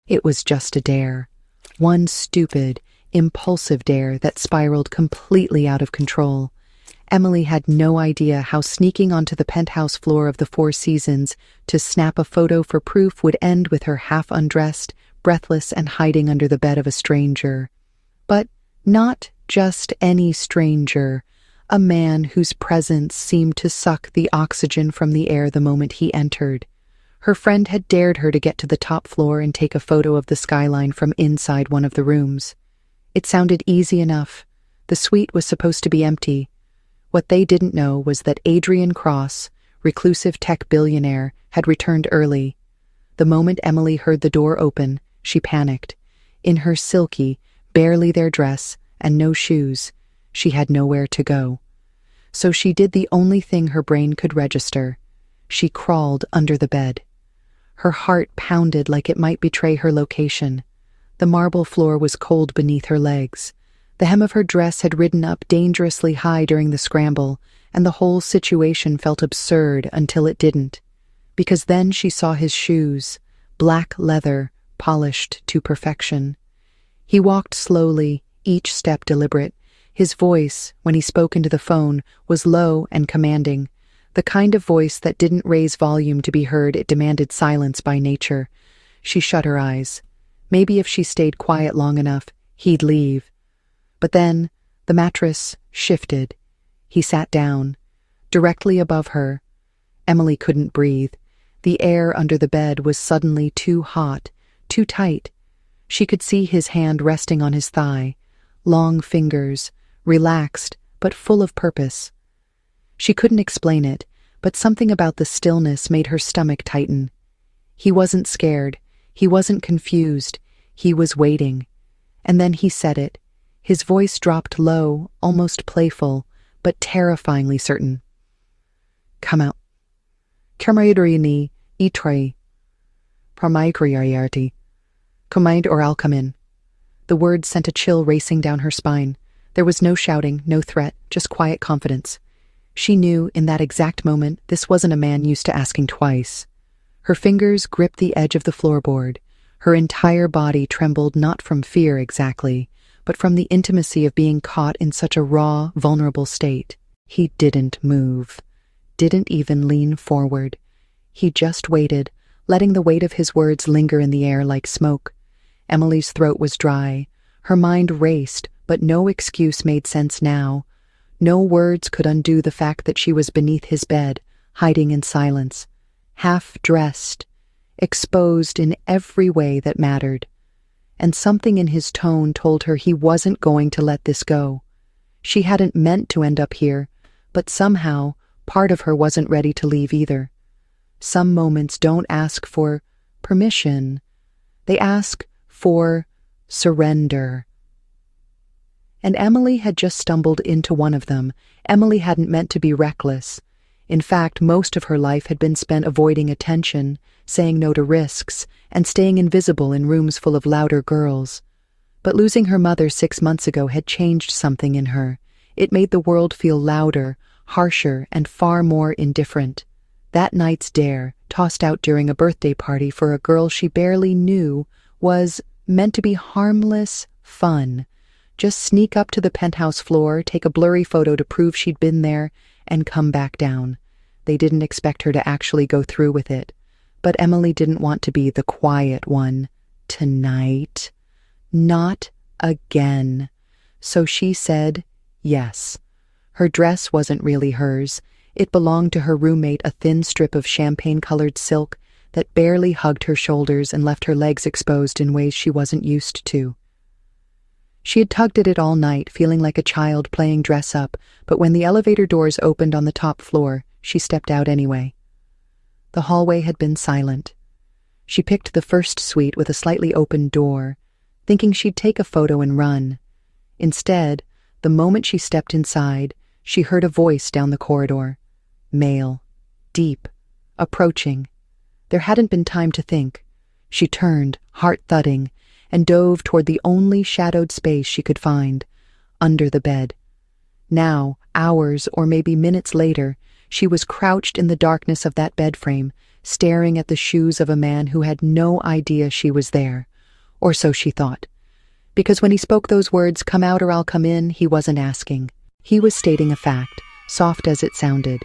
It was just a dare. One stupid, impulsive dare that spiraled completely out of control. Emily had no idea how sneaking onto the penthouse floor of the Four Seasons to snap a photo for proof would end with her half undressed, breathless, and hiding under the bed of a stranger. But not just any stranger, a man whose presence seemed to suck the oxygen from the air the moment he entered. Her friend had dared her to get to the top floor and take a photo of the skyline from inside one of the rooms. It sounded easy enough. The suite was supposed to be empty. What they didn't know was that Adrian Cross, reclusive tech billionaire, had returned early. The moment Emily heard the door open, she panicked. In her silky, barely there dress and no shoes, she had nowhere to go. So she did the only thing her brain could register. She crawled under the bed. Her heart pounded like it might betray her location. The marble floor was cold beneath her legs. The hem of her dress had ridden up dangerously high during the scramble, and the whole situation felt absurd until it didn't. Because then she saw his shoes, black leather, polished to perfection. He walked slowly, each step deliberate. His voice, when he spoke into the phone, was low and commanding. The kind of voice that didn't raise volume to be heard, it demanded silence by nature. She shut her eyes. Maybe if she stayed quiet long enough, he'd leave. But then, the mattress shifted. He sat down. Directly above her. Emily couldn't breathe. The air under the bed was suddenly too hot, too tight. She could see his hand resting on his thigh. Long fingers, relaxed, but full of purpose. She couldn't explain it, but something about the stillness made her stomach tighten. He wasn't scared. He wasn't confused. He was waiting. And then he said it. His voice dropped low, almost playful, but terrifyingly certain. Come out. Camaraderie ni itrai. Parmaikriarity. Command or I'll come in. The words sent a chill racing down her spine. There was no shouting, no threat, just quiet confidence. She knew, in that exact moment, this wasn't a man used to asking twice. Her fingers gripped the edge of the floorboard. Her entire body trembled not from fear exactly, but from the intimacy of being caught in such a raw, vulnerable state. He didn't move, didn't even lean forward. He just waited, letting the weight of his words linger in the air like smoke. Emily's throat was dry. Her mind raced, but no excuse made sense now. No words could undo the fact that she was beneath his bed, hiding in silence, half-dressed, exposed in every way that mattered. And something in his tone told her he wasn't going to let this go. She hadn't meant to end up here, but somehow part of her wasn't ready to leave either. Some moments don't ask for permission. They ask for surrender. And Emily had just stumbled into one of them. Emily hadn't meant to be reckless. In fact, most of her life had been spent avoiding attention, saying no to risks, and staying invisible in rooms full of louder girls. But losing her mother 6 months ago had changed something in her. It made the world feel louder, harsher, and far more indifferent. That night's dare, tossed out during a birthday party for a girl she barely knew, was meant to be harmless fun. Just sneak up to the penthouse floor, take a blurry photo to prove she'd been there, and come back down. They didn't expect her to actually go through with it. But Emily didn't want to be the quiet one. Tonight. Not again. So she said yes. Her dress wasn't really hers. It belonged to her roommate, a thin strip of champagne-colored silk that barely hugged her shoulders and left her legs exposed in ways she wasn't used to. She had tugged at it all night, feeling like a child playing dress-up, but when the elevator doors opened on the top floor, she stepped out anyway. The hallway had been silent. She picked the first suite with a slightly open door, thinking she'd take a photo and run. Instead, the moment she stepped inside, she heard a voice down the corridor. Male. Deep. Approaching. There hadn't been time to think. She turned, heart thudding, and dove toward the only shadowed space she could find, under the bed. Now, hours or maybe minutes later, she was crouched in the darkness of that bed frame, staring at the shoes of a man who had no idea she was there, Or so she thought. Because when he spoke those words, "come out or I'll come in," he wasn't asking. He was stating a fact, soft as it sounded.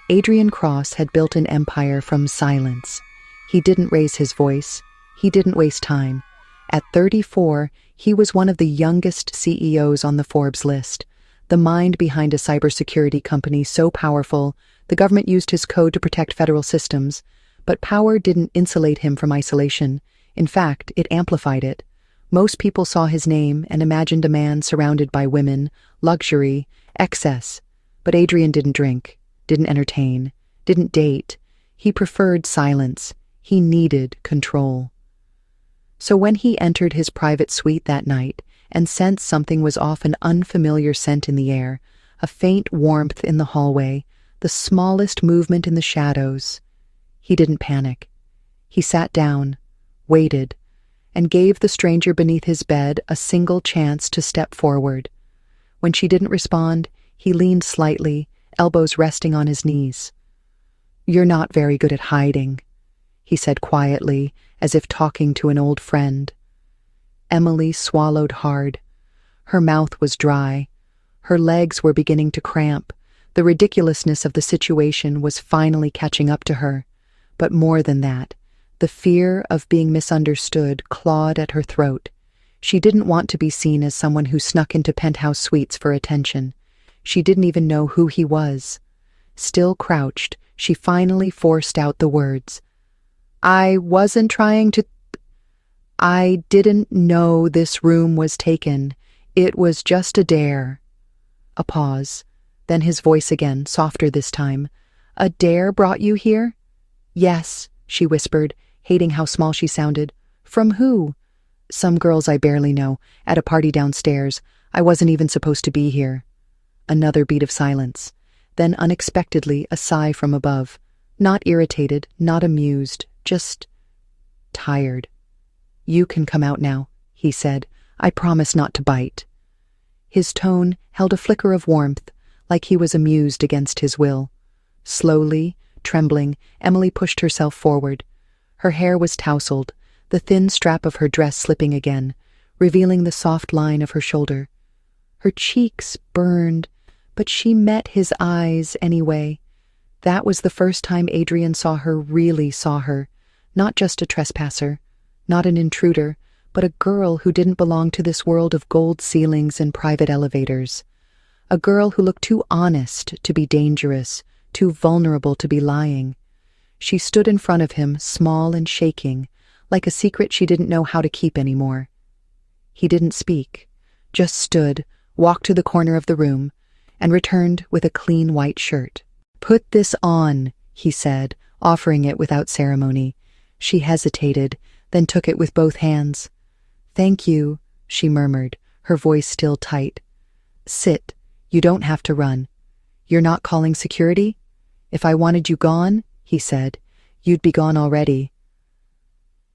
Adrian Cross had built an empire from silence. He didn't raise his voice. He didn't waste time. At 34, he was one of the youngest CEOs on the Forbes list. The mind behind a cybersecurity company so powerful, the government used his code to protect federal systems. But power didn't insulate him from isolation. In fact, it amplified it. Most people saw his name and imagined a man surrounded by women, luxury, excess. But Adrian didn't drink, didn't entertain, didn't date. He preferred silence. He needed control. So when he entered his private suite that night and sensed something was off, an unfamiliar scent in the air, a faint warmth in the hallway, the smallest movement in the shadows, he didn't panic. He sat down, waited, and gave the stranger beneath his bed a single chance to step forward. When she didn't respond, he leaned slightly, elbows resting on his knees. "You're not very good at hiding," he said quietly, as if talking to an old friend. Emily swallowed hard. Her mouth was dry. Her legs were beginning to cramp. The ridiculousness of the situation was finally catching up to her. But more than that, the fear of being misunderstood clawed at her throat. She didn't want to be seen as someone who snuck into penthouse suites for attention. She didn't even know who he was. Still crouched, she finally forced out the words. "I wasn't trying to... I didn't know this room was taken. It was just a dare." A pause, then his voice again, softer this time. "A dare brought you here?" "Yes," she whispered, hating how small she sounded. "From who?" "Some girls I barely know, at a party downstairs. I wasn't even supposed to be here." Another beat of silence. Then unexpectedly a sigh from above. Not irritated, not amused, just tired. "You can come out now," he said. "I promise not to bite." His tone held a flicker of warmth, like he was amused against his will. Slowly, trembling, Emily pushed herself forward. Her hair was tousled, the thin strap of her dress slipping again, revealing the soft line of her shoulder. Her cheeks burned, but she met his eyes anyway. That was the first time Adrian really saw her, not just a trespasser, not an intruder, but a girl who didn't belong to this world of gold ceilings and private elevators. A girl who looked too honest to be dangerous, too vulnerable to be lying. She stood in front of him, small and shaking, like a secret she didn't know how to keep anymore. He didn't speak, just stood, walked to the corner of the room, and returned with a clean white shirt. "Put this on," he said, offering it without ceremony. She hesitated, then took it with both hands. "Thank you," she murmured, her voice still tight. "Sit. You don't have to run. You're not calling security? If I wanted you gone," he said, "you'd be gone already."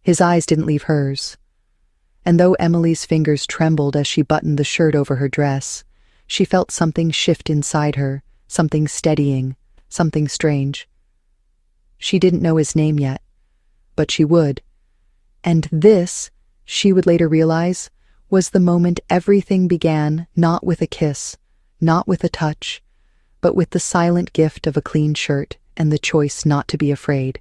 His eyes didn't leave hers. And though Emily's fingers trembled as she buttoned the shirt over her dress, she felt something shift inside her, something steadying, something strange. She didn't know his name yet, but she would. And this, she would later realize, was the moment everything began, not with a kiss, not with a touch, but with the silent gift of a clean shirt and the choice not to be afraid.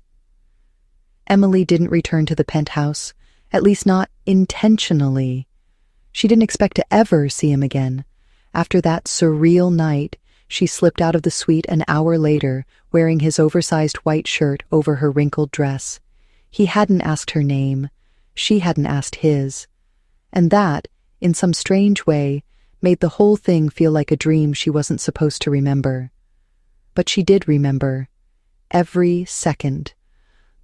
Emily didn't return to the penthouse, at least not intentionally. She didn't expect to ever see him again. After that surreal night, she slipped out of the suite an hour later, wearing his oversized white shirt over her wrinkled dress. He hadn't asked her name. She hadn't asked his. And that, in some strange way, made the whole thing feel like a dream she wasn't supposed to remember. But she did remember. Every second.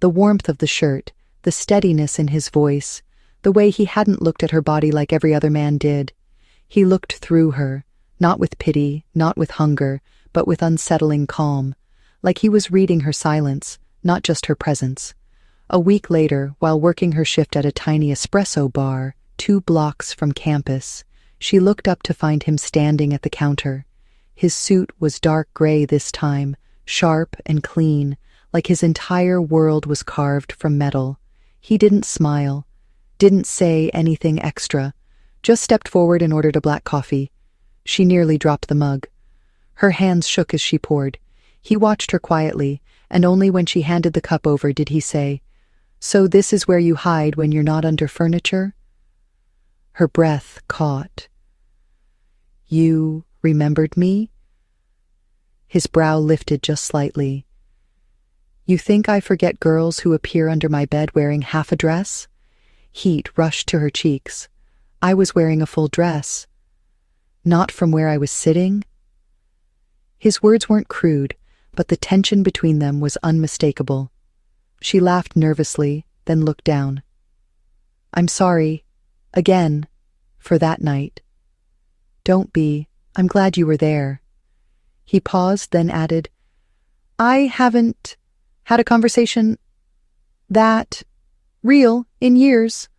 The warmth of the shirt, the steadiness in his voice, the way he hadn't looked at her body like every other man did. He looked through her, not with pity, not with hunger, but with unsettling calm, like he was reading her silence, not just her presence. A week later, while working her shift at a tiny espresso bar, 2 blocks from campus, she looked up to find him standing at the counter. His suit was dark gray this time, sharp and clean, like his entire world was carved from metal. He didn't smile, didn't say anything extra, just stepped forward and ordered a black coffee. She nearly dropped the mug. Her hands shook as she poured. He watched her quietly, and only when she handed the cup over did he say, "So this is where you hide when you're not under furniture?" Her breath caught. "You remembered me?" His brow lifted just slightly. "You think I forget girls who appear under my bed wearing half a dress?" Heat rushed to her cheeks. "I was wearing a full dress. Not from where I was sitting?" His words weren't crude, but the tension between them was unmistakable. She laughed nervously, then looked down. "I'm sorry, again, for that night." "Don't be. I'm glad you were there." He paused, then added, "I haven't had a conversation that real in years."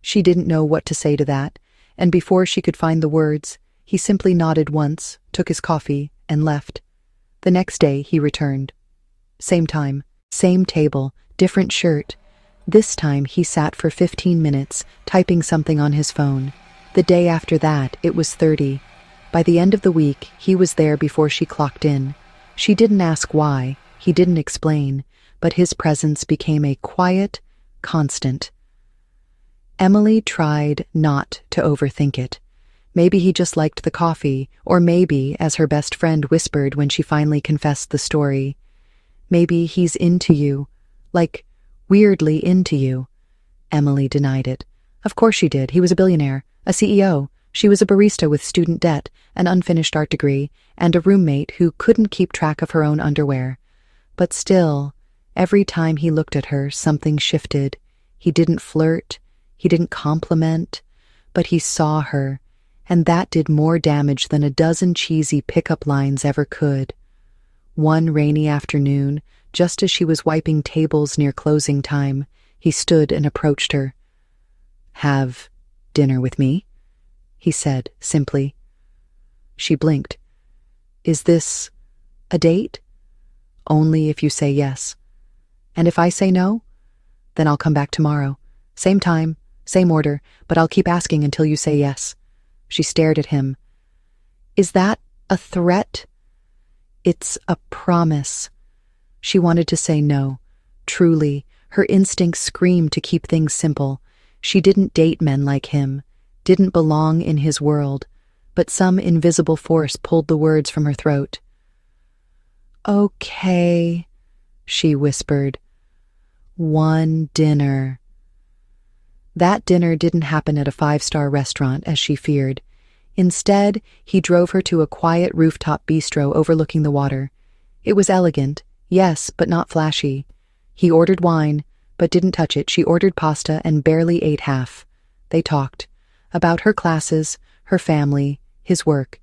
She didn't know what to say to that, and before she could find the words, he simply nodded once, took his coffee, and left. The next day he returned. Same time, same table, different shirt. This time he sat for 15 minutes, typing something on his phone. The day after that, it was 30. By the end of the week, he was there before she clocked in. She didn't ask why, he didn't explain, but his presence became a quiet constant. Emily tried not to overthink it. Maybe he just liked the coffee, or maybe, as her best friend whispered when she finally confessed the story, maybe he's into you, like, weirdly into you. Emily denied it. Of course she did. He was a billionaire, a CEO. She was a barista with student debt, an unfinished art degree, and a roommate who couldn't keep track of her own underwear. But still, every time he looked at her, something shifted. He didn't flirt, he didn't compliment, but he saw her, and that did more damage than a dozen cheesy pickup lines ever could. One rainy afternoon, just as she was wiping tables near closing time, he stood and approached her. "Have dinner with me?" he said, simply. She blinked. "Is this a date?" "Only if you say yes. And if I say no, then I'll come back tomorrow. Same time, same order, but I'll keep asking until you say yes." She stared at him. "Is that a threat?" "It's a promise." She wanted to say no. Truly, her instincts screamed to keep things simple. She didn't date men like him, didn't belong in his world, but some invisible force pulled the words from her throat. "Okay," she whispered. "One dinner." That dinner didn't happen at a 5-star restaurant, as she feared. Instead, he drove her to a quiet rooftop bistro overlooking the water. It was elegant, yes, but not flashy. He ordered wine, but didn't touch it. She ordered pasta and barely ate half. They talked. About her classes, her family, his work.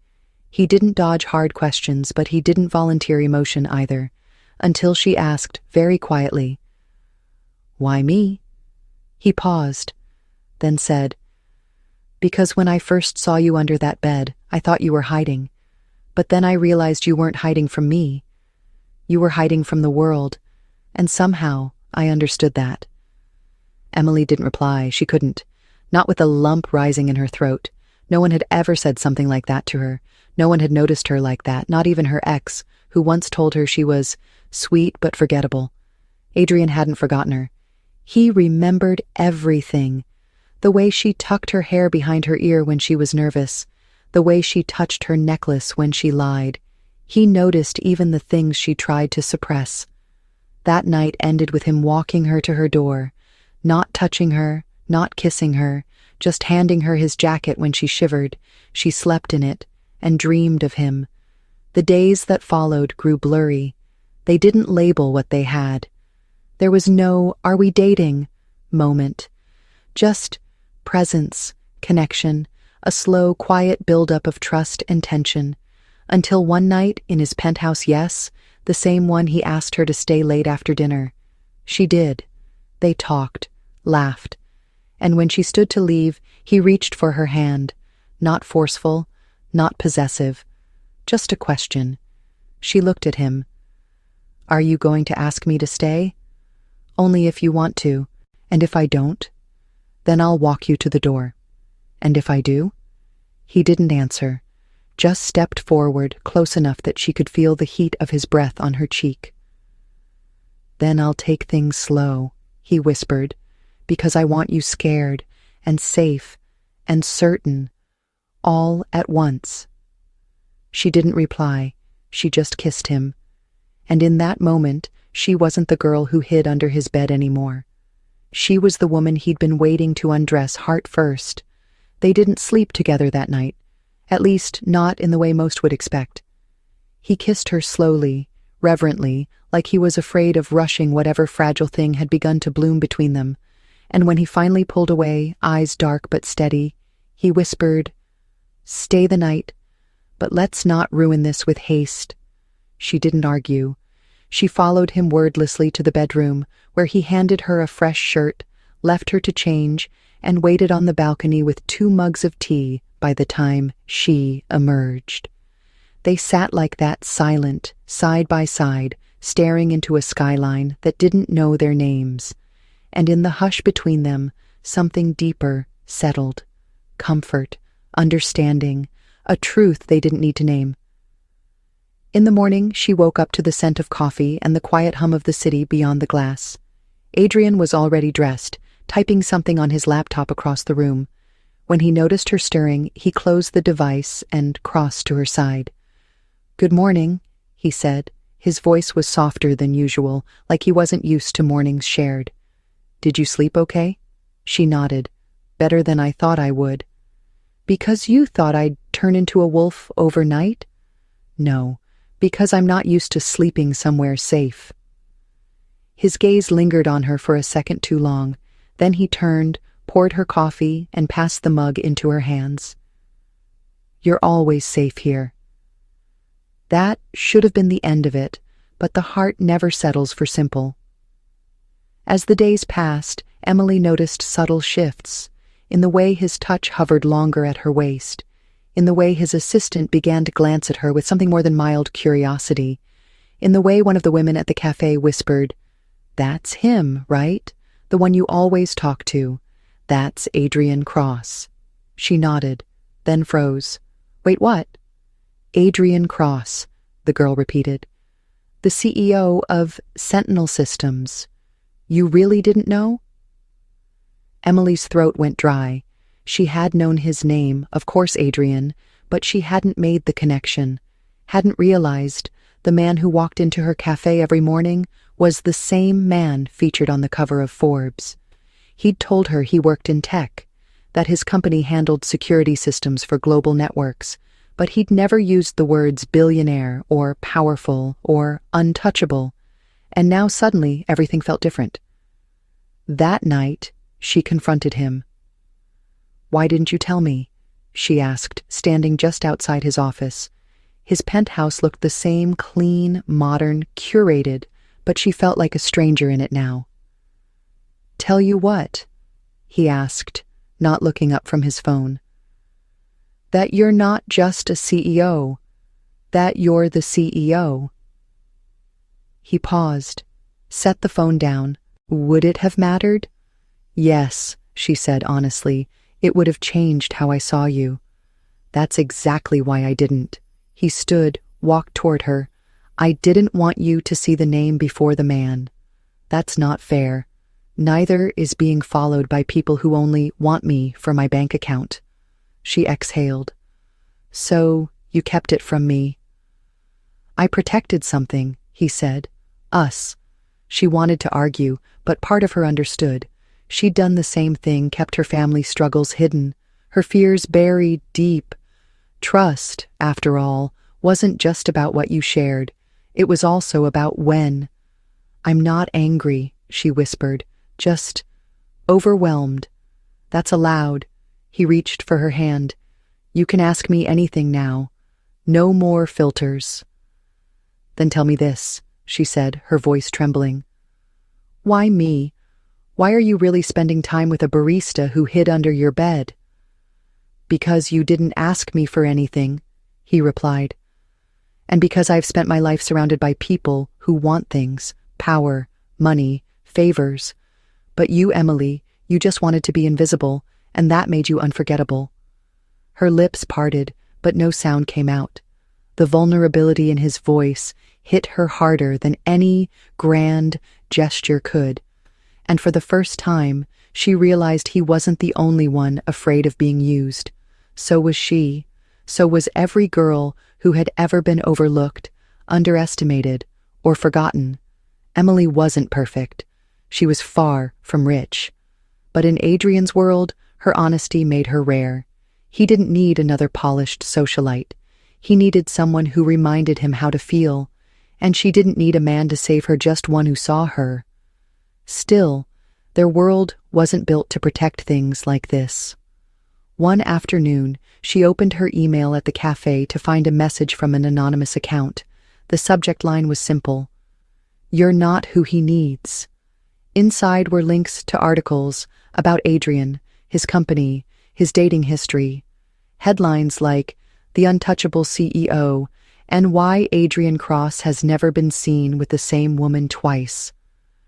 He didn't dodge hard questions, but he didn't volunteer emotion either. Until she asked, very quietly, "Why me?" He paused, then said, "Because when I first saw you under that bed, I thought you were hiding. But then I realized you weren't hiding from me. You were hiding from the world, and somehow I understood that." Emily didn't reply. She couldn't. Not with a lump rising in her throat. No one had ever said something like that to her. No one had noticed her like that, not even her ex, who once told her she was sweet but forgettable. Adrian hadn't forgotten her. He remembered everything. The way she tucked her hair behind her ear when she was nervous. The way she touched her necklace when she lied. He noticed even the things she tried to suppress. That night ended with him walking her to her door, not touching her, not kissing her, just handing her his jacket when she shivered. She slept in it and dreamed of him. The days that followed grew blurry. They didn't label what they had. There was no "are we dating" moment. Just presence, connection, a slow, quiet buildup of trust and tension. Until one night, in his penthouse, yes, the same one he asked her to stay late after dinner. She did. They talked, laughed. And when she stood to leave, he reached for her hand. Not forceful, not possessive. Just a question. She looked at him. "Are you going to ask me to stay?" "Only if you want to. And if I don't?" Then I'll walk you to the door. And if I do? He didn't answer, just stepped forward close enough that she could feel the heat of his breath on her cheek. Then I'll take things slow, he whispered, because I want you scared and safe and certain, all at once. She didn't reply, she just kissed him. And in that moment, she wasn't the girl who hid under his bed anymore. She was the woman he'd been waiting to undress heart first. They didn't sleep together that night, at least not in the way most would expect. He kissed her slowly, reverently, like he was afraid of rushing whatever fragile thing had begun to bloom between them, and when he finally pulled away, eyes dark but steady, he whispered, "Stay the night, but let's not ruin this with haste." She didn't argue. She followed him wordlessly to the bedroom, where he handed her a fresh shirt, left her to change, and waited on the balcony with 2 mugs of tea by the time she emerged. They sat like that, silent, side by side, staring into a skyline that didn't know their names. And in the hush between them, something deeper settled. Comfort, understanding, a truth they didn't need to name. In the morning, she woke up to the scent of coffee and the quiet hum of the city beyond the glass. Adrian was already dressed, typing something on his laptop across the room. When he noticed her stirring, he closed the device and crossed to her side. "Good morning," he said. His voice was softer than usual, like he wasn't used to mornings shared. "Did you sleep okay?" She nodded. "Better than I thought I would." "Because you thought I'd turn into a wolf overnight?" "No, because I'm not used to sleeping somewhere safe." His gaze lingered on her for a second too long. Then he turned, poured her coffee, and passed the mug into her hands. "You're always safe here." That should have been the end of it, but the heart never settles for simple. As the days passed, Emily noticed subtle shifts, in the way his touch hovered longer at her waist, in the way his assistant began to glance at her with something more than mild curiosity, in the way one of the women at the cafe whispered, "That's him, right? The one you always talk to. That's Adrian Cross." She nodded, then froze. "Wait, what?" "Adrian Cross," the girl repeated. "The CEO of Sentinel Systems. You really didn't know?" Emily's throat went dry. She had known his name, of course Adrian, but she hadn't made the connection, hadn't realized the man who walked into her cafe every morning was the same man featured on the cover of Forbes. He'd told her he worked in tech, that his company handled security systems for global networks, but he'd never used the words billionaire or powerful or untouchable, and now suddenly everything felt different. That night, she confronted him. "Why didn't you tell me?" she asked, standing just outside his office. His penthouse looked the same, clean, modern, curated, but she felt like a stranger in it now. "Tell you what?" he asked, not looking up from his phone. "That you're not just a CEO, that you're the CEO." He paused, set the phone down. "Would it have mattered?" "Yes," she said honestly. "It would have changed how I saw you." "That's exactly why I didn't." He stood, walked toward her. "I didn't want you to see the name before the man. That's not fair. Neither is being followed by people who only want me for my bank account." She exhaled. "So, you kept it from me." "I protected something," he said. "Us." She wanted to argue, but part of her understood. She'd done the same thing, kept her family struggles hidden, her fears buried deep. Trust, after all, wasn't just about what you shared. It was also about when. "I'm not angry," she whispered, "just overwhelmed." "That's allowed." He reached for her hand. "You can ask me anything now. No more filters." "Then tell me this," she said, her voice trembling. "Why me? Why are you really spending time with a barista who hid under your bed?" "Because you didn't ask me for anything," he replied. "And because I've spent my life surrounded by people who want things, power, money, favors. But you, Emily, You just wanted to be invisible, and that made you unforgettable." Her lips parted, but no sound came out. The vulnerability in his voice hit her harder than any grand gesture could, and for the first time, she realized he wasn't the only one afraid of being used. So was she. So was every girl who had ever been overlooked, underestimated, or forgotten. Emily wasn't perfect. She was far from rich. But in Adrian's world, her honesty made her rare. He didn't need another polished socialite. He needed someone who reminded him how to feel, and she didn't need a man to save her, just one who saw her. Still, their world wasn't built to protect things like this. One afternoon, she opened her email at the cafe to find a message from an anonymous account. The subject line was simple: "You're not who he needs." Inside were links to articles about Adrian, his company, his dating history. Headlines like "The Untouchable CEO" and "Why Adrian Cross Has Never Been Seen with the Same Woman Twice."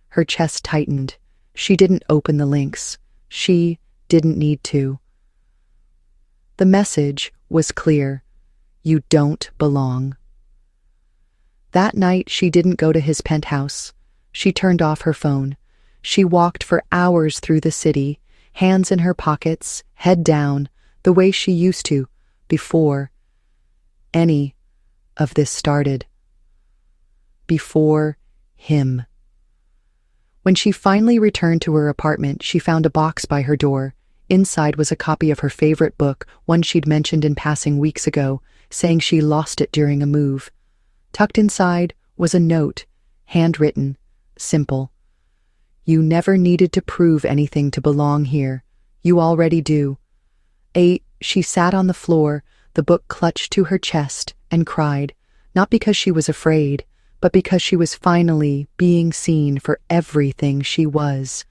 Her chest tightened. She didn't open the links. She didn't need to. The message was clear: you don't belong. That night, she didn't go to his penthouse. She turned off her phone. She walked for hours through the city, hands in her pockets, head down, the way she used to before any of this started. Before him. When she finally returned to her apartment, she found a box by her door. Inside was a copy of her favorite book, one she'd mentioned in passing weeks ago, saying she lost it during a move. Tucked inside was a note, handwritten, simple. "You never needed to prove anything to belong here. You already do." She sat on the floor, the book clutched to her chest, and cried, not because she was afraid, but because she was finally being seen for everything she was.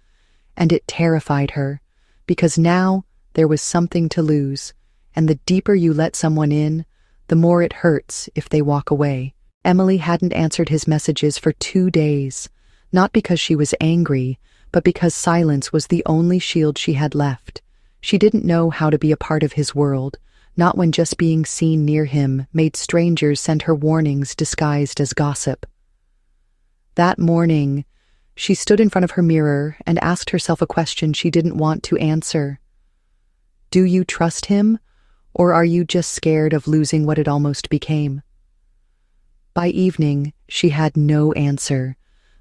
And it terrified her, because now there was something to lose, and the deeper you let someone in, the more it hurts if they walk away. Emily hadn't answered his messages for 2 days, not because she was angry, but because silence was the only shield she had left. She didn't know how to be a part of his world, not when just being seen near him made strangers send her warnings disguised as gossip. That morning, she stood in front of her mirror and asked herself a question she didn't want to answer. Do you trust him, or are you just scared of losing what it almost became? By evening, she had no answer,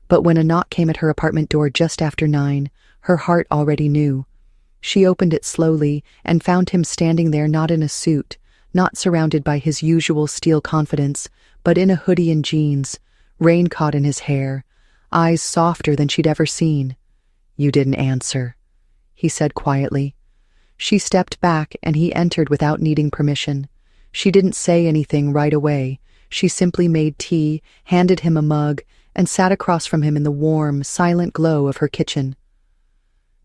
but when a knock came at her apartment door just after 9, her heart already knew. She opened it slowly and found him standing there, not in a suit, not surrounded by his usual steel confidence, but in a hoodie and jeans, rain caught in his hair, eyes softer than she'd ever seen. "You didn't answer," he said quietly. She stepped back and he entered without needing permission. She didn't say anything right away. She simply made tea, handed him a mug, and sat across from him in the warm, silent glow of her kitchen.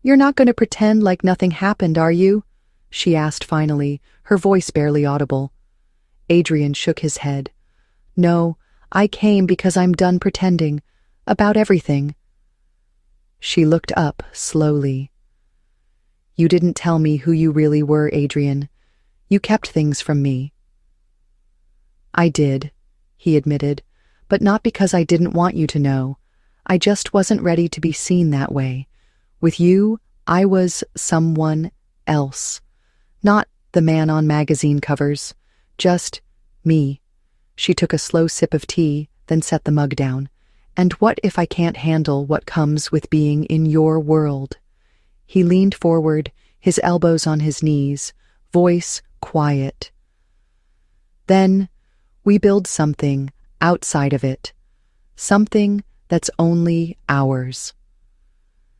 "You're not going to pretend like nothing happened, are you?" she asked finally, her voice barely audible. Adrian shook his head. "No, I came because I'm done pretending. About everything." She looked up slowly. "You didn't tell me who you really were, Adrian. You kept things from me." "I did," he admitted, "but not because I didn't want you to know. I just wasn't ready to be seen that way. With you, I was someone else. Not the man on magazine covers. Just me." She took a slow sip of tea, then set the mug down. "And what if I can't handle what comes with being in your world?" He leaned forward, his elbows on his knees, voice quiet. "Then we build something outside of it. Something that's only ours."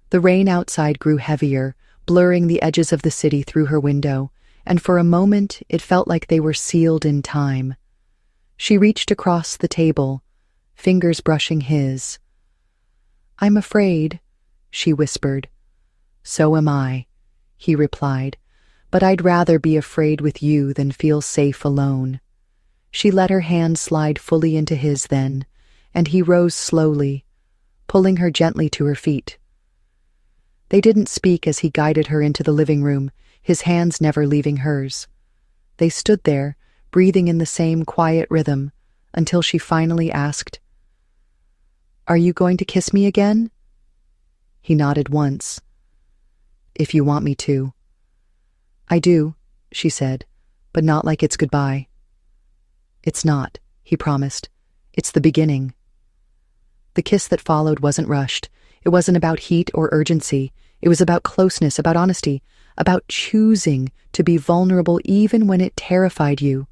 The rain outside grew heavier, blurring the edges of the city through her window, and for a moment it felt like they were sealed in time. She reached across the table, fingers brushing his. "I'm afraid," she whispered. "So am I," he replied, "but I'd rather be afraid with you than feel safe alone." She let her hand slide fully into his then, and he rose slowly, pulling her gently to her feet. They didn't speak as he guided her into the living room, his hands never leaving hers. They stood there, breathing in the same quiet rhythm, until she finally asked, "Are you going to kiss me again?" He nodded once. "If you want me to." "I do," she said, "but not like it's goodbye." "It's not," he promised. "It's the beginning." The kiss that followed wasn't rushed. It wasn't about heat or urgency. It was about closeness, about honesty, about choosing to be vulnerable even when it terrified you.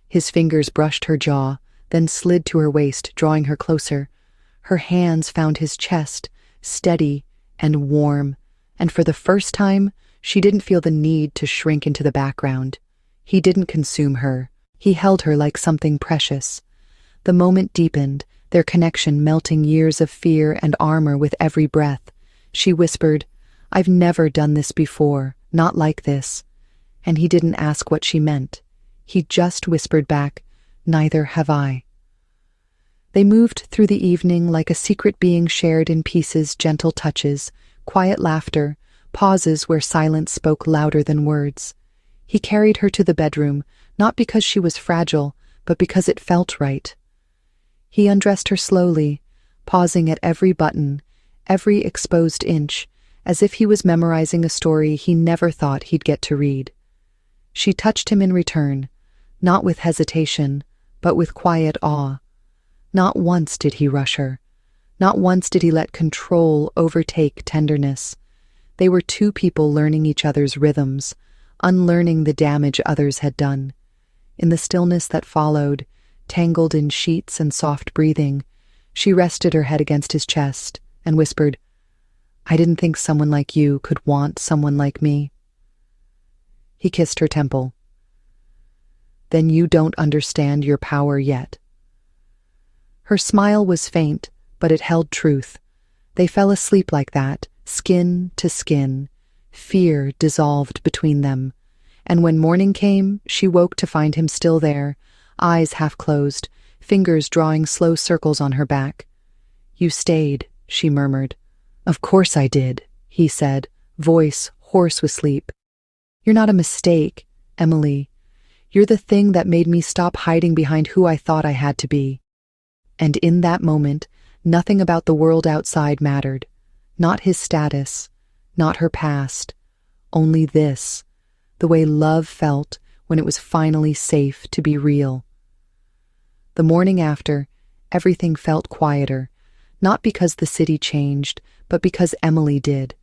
His fingers brushed her jaw, then slid to her waist, drawing her closer. Her hands found his chest, steady and warm, and for the first time, she didn't feel the need to shrink into the background. He didn't consume her. He held her like something precious. The moment deepened, their connection melting years of fear and armor with every breath. She whispered, "I've never done this before, not like this." And he didn't ask what she meant. He just whispered back, "Neither have I." They moved through the evening like a secret being shared in pieces, gentle touches, quiet laughter, pauses where silence spoke louder than words. He carried her to the bedroom, not because she was fragile, but because it felt right. He undressed her slowly, pausing at every button, every exposed inch, as if he was memorizing a story he never thought he'd get to read. She touched him in return, not with hesitation, but with quiet awe. Not once did he rush her. Not once did he let control overtake tenderness. They were two people learning each other's rhythms, unlearning the damage others had done. In the stillness that followed, tangled in sheets and soft breathing, she rested her head against his chest and whispered, "I didn't think someone like you could want someone like me." He kissed her temple. "Then you don't understand your power yet." Her smile was faint, but it held truth. They fell asleep like that, skin to skin. Fear dissolved between them. And when morning came, she woke to find him still there, eyes half closed, fingers drawing slow circles on her back. "You stayed," she murmured. "Of course I did," he said, voice hoarse with sleep. "You're not a mistake, Emily. You're the thing that made me stop hiding behind who I thought I had to be." And in that moment, nothing about the world outside mattered. Not his status, not her past. Only this, the way love felt when it was finally safe to be real. The morning after, everything felt quieter, not because the city changed, but because Emily did.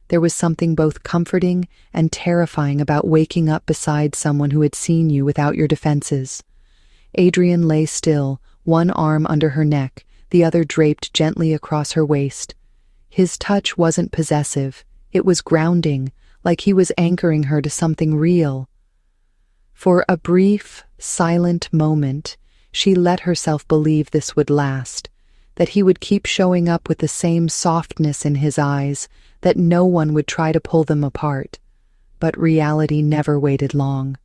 There was something both comforting and terrifying about waking up beside someone who had seen you without your defenses. Adrian lay still, one arm under her neck, the other draped gently across her waist. His touch wasn't possessive, it was grounding, like he was anchoring her to something real. For a brief, silent moment, she let herself believe this would last, that he would keep showing up with the same softness in his eyes, that no one would try to pull them apart. But reality never waited long.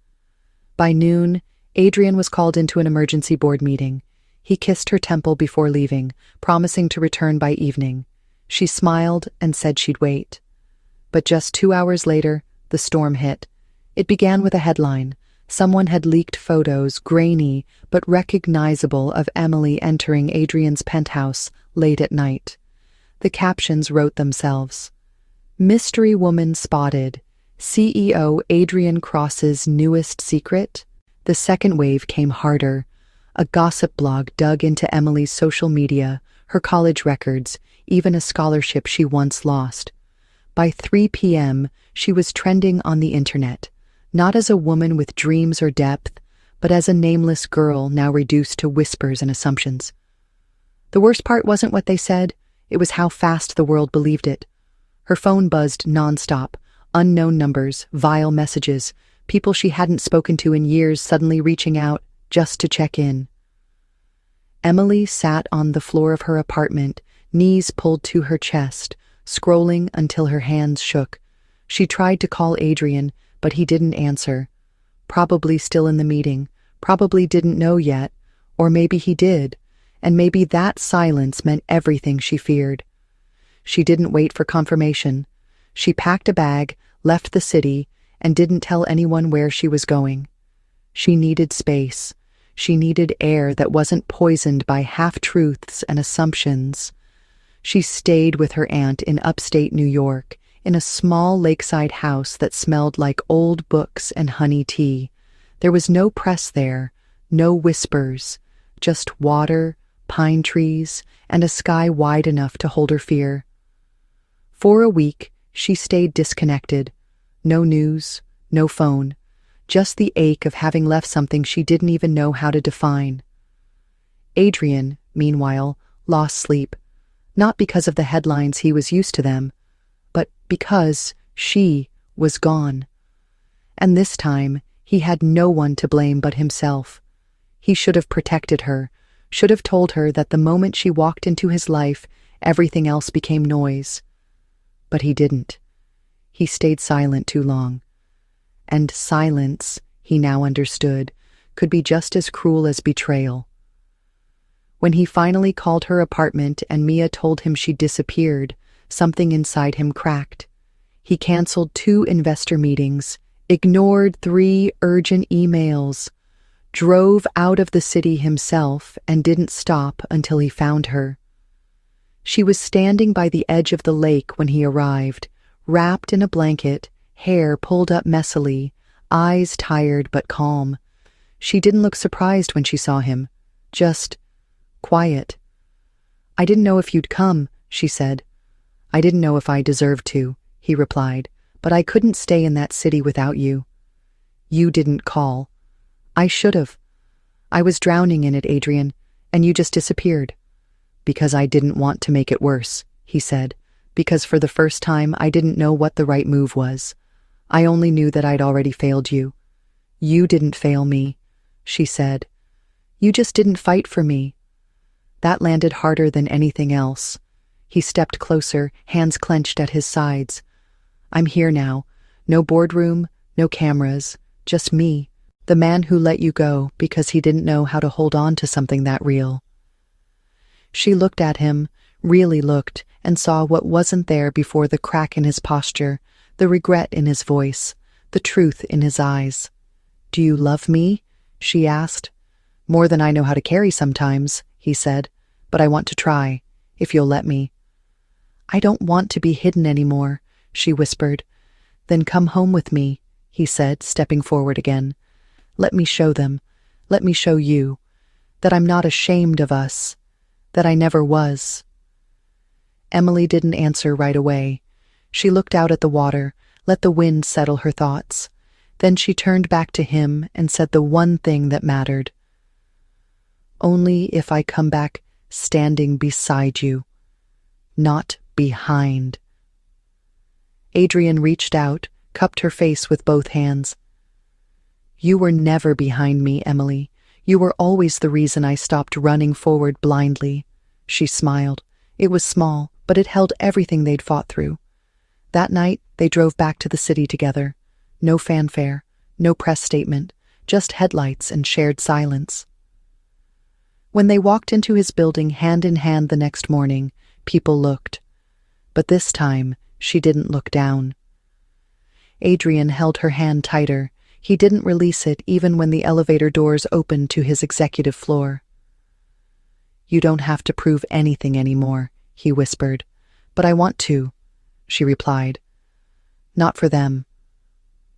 By noon, Adrian was called into an emergency board meeting. He kissed her temple before leaving, promising to return by evening. She smiled and said she'd wait. But just 2 hours later, the storm hit. It began with a headline. Someone had leaked photos, grainy but recognizable, of Emily entering Adrian's penthouse late at night. The captions wrote themselves. "Mystery woman spotted. CEO Adrian Cross's newest secret." The second wave came harder. A gossip blog dug into Emily's social media, her college records, even a scholarship she once lost. By 3 p.m., she was trending on the internet, not as a woman with dreams or depth, but as a nameless girl now reduced to whispers and assumptions. The worst part wasn't what they said, it was how fast the world believed it. Her phone buzzed nonstop, unknown numbers, vile messages, people she hadn't spoken to in years suddenly reaching out just to check in. Emily sat on the floor of her apartment, knees pulled to her chest, scrolling until her hands shook. She tried to call Adrian, but he didn't answer. Probably still in the meeting, probably didn't know yet, or maybe he did, and maybe that silence meant everything she feared. She didn't wait for confirmation. She packed a bag, left the city, and didn't tell anyone where she was going. She needed space. She needed air that wasn't poisoned by half-truths and assumptions. She stayed with her aunt in upstate New York, in a small lakeside house that smelled like old books and honey tea. There was no press there, no whispers, just water, pine trees, and a sky wide enough to hold her fear. For a week, she stayed disconnected. No news, no phone, just the ache of having left something she didn't even know how to define. Adrian, meanwhile, lost sleep, not because of the headlines he was used to them, but because she was gone. And this time, he had no one to blame but himself. He should have protected her, should have told her that the moment she walked into his life, everything else became noise. But he didn't. He stayed silent too long. And silence, he now understood, could be just as cruel as betrayal. When he finally called her apartment and Mia told him she'd disappeared, something inside him cracked. He canceled 2 investor meetings, ignored 3 urgent emails, drove out of the city himself, and didn't stop until he found her. She was standing by the edge of the lake when he arrived, wrapped in a blanket, hair pulled up messily, eyes tired but calm. She didn't look surprised when she saw him, just quiet. "I didn't know if you'd come," she said. "I didn't know if I deserved to," he replied, "but I couldn't stay in that city without you." "You didn't call." "I should have. I was drowning in it, Adrian, and you just disappeared." "Because I didn't want to make it worse," he said. "Because for the first time I didn't know what the right move was. I only knew that I'd already failed you." "You didn't fail me," she said. "You just didn't fight for me." That landed harder than anything else. He stepped closer, hands clenched at his sides. "I'm here now. No boardroom, no cameras, just me. The man who let you go because he didn't know how to hold on to something that real." She looked at him, really looked, and saw what wasn't there before: the crack in his posture, the regret in his voice, the truth in his eyes. "Do you love me?" she asked. "More than I know how to carry sometimes," he said, "but I want to try, if you'll let me." "I don't want to be hidden anymore," she whispered. "Then come home with me," he said, stepping forward again. "Let me show them, let me show you, that I'm not ashamed of us, that I never was." Emily didn't answer right away. She looked out at the water, let the wind settle her thoughts. Then she turned back to him and said the one thing that mattered. "Only if I come back standing beside you, not behind." Adrian reached out, cupped her face with both hands. "You were never behind me, Emily. You were always the reason I stopped running forward blindly." She smiled. It was small, but it held everything they'd fought through. That night, they drove back to the city together. No fanfare, no press statement, just headlights and shared silence. When they walked into his building hand in hand the next morning, people looked. But this time, she didn't look down. Adrian held her hand tighter. He didn't release it even when the elevator doors opened to his executive floor. "You don't have to prove anything anymore," he whispered. "But I want to," she replied. "Not for them.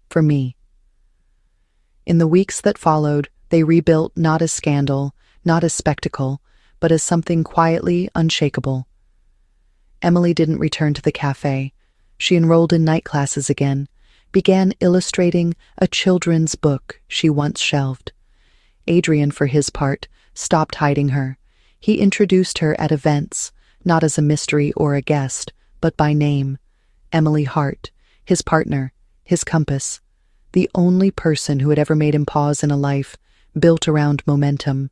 For me." In the weeks that followed, they rebuilt not as scandal, not as spectacle, but as something quietly unshakable. Emily didn't return to the cafe. She enrolled in night classes again, began illustrating a children's book she once shelved. Adrian, for his part, stopped hiding her. He introduced her at events, not as a mystery or a guest, but by name. Emily Hart, his partner, his compass, the only person who had ever made him pause in a life built around momentum.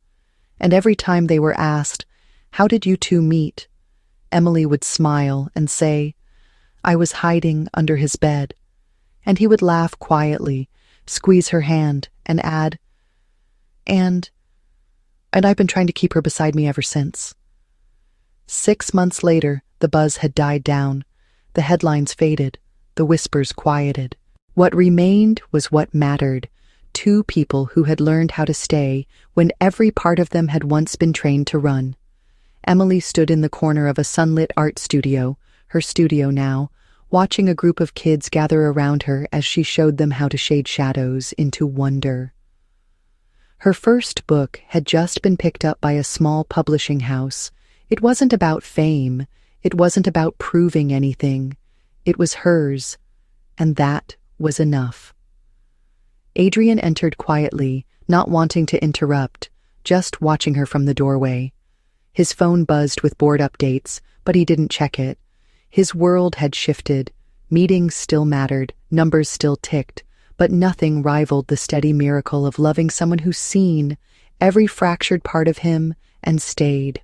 And every time they were asked, "How did you two meet?" Emily would smile and say, "I was hiding under his bed." And he would laugh quietly, squeeze her hand, and add, And I've been trying to keep her beside me ever since." 6 months later, the buzz had died down. The headlines faded, the whispers quieted. What remained was what mattered. Two people who had learned how to stay when every part of them had once been trained to run. Emily stood in the corner of a sunlit art studio, her studio now, watching a group of kids gather around her as she showed them how to shade shadows into wonder. Her first book had just been picked up by a small publishing house. It wasn't about fame. It wasn't about proving anything. It was hers, and that was enough. Adrian entered quietly, not wanting to interrupt, just watching her from the doorway. His phone buzzed with board updates, but he didn't check it. His world had shifted. Meetings still mattered, numbers still ticked, but nothing rivaled the steady miracle of loving someone who's seen every fractured part of him and stayed.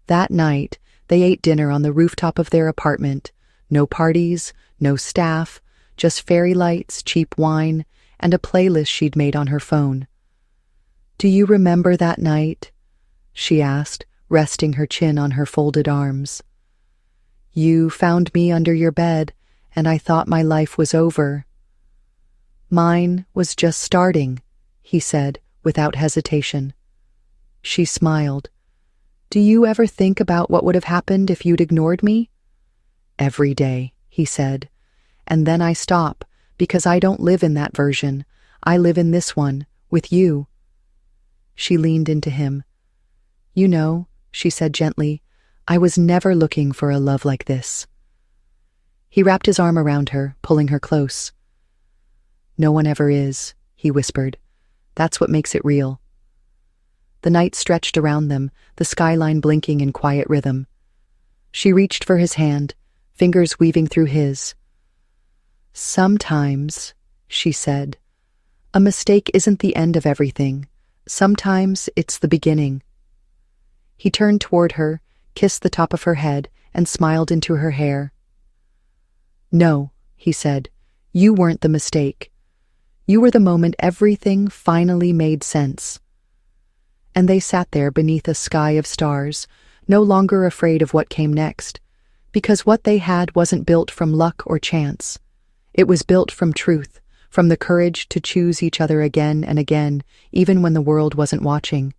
That night, they ate dinner on the rooftop of their apartment. No parties, no staff, just fairy lights, cheap wine, and a playlist she'd made on her phone. "Do you remember that night?" she asked, resting her chin on her folded arms. "You found me under your bed, and I thought my life was over." "Mine was just starting," he said, without hesitation. She smiled. "Do you ever think about what would have happened if you'd ignored me?" "Every day," he said. "And then I stop, because I don't live in that version. I live in this one, with you." She leaned into him. "You know," she said gently, "I was never looking for a love like this." He wrapped his arm around her, pulling her close. "No one ever is," he whispered. "That's what makes it real." The night stretched around them, the skyline blinking in quiet rhythm. She reached for his hand, fingers weaving through his. "Sometimes," she said, "a mistake isn't the end of everything. Sometimes it's the beginning." He turned toward her, kissed the top of her head, and smiled into her hair. "No," he said, "you weren't the mistake. You were the moment everything finally made sense." And they sat there beneath a sky of stars, no longer afraid of what came next, because what they had wasn't built from luck or chance. It was built from truth, from the courage to choose each other again and again, even when the world wasn't watching.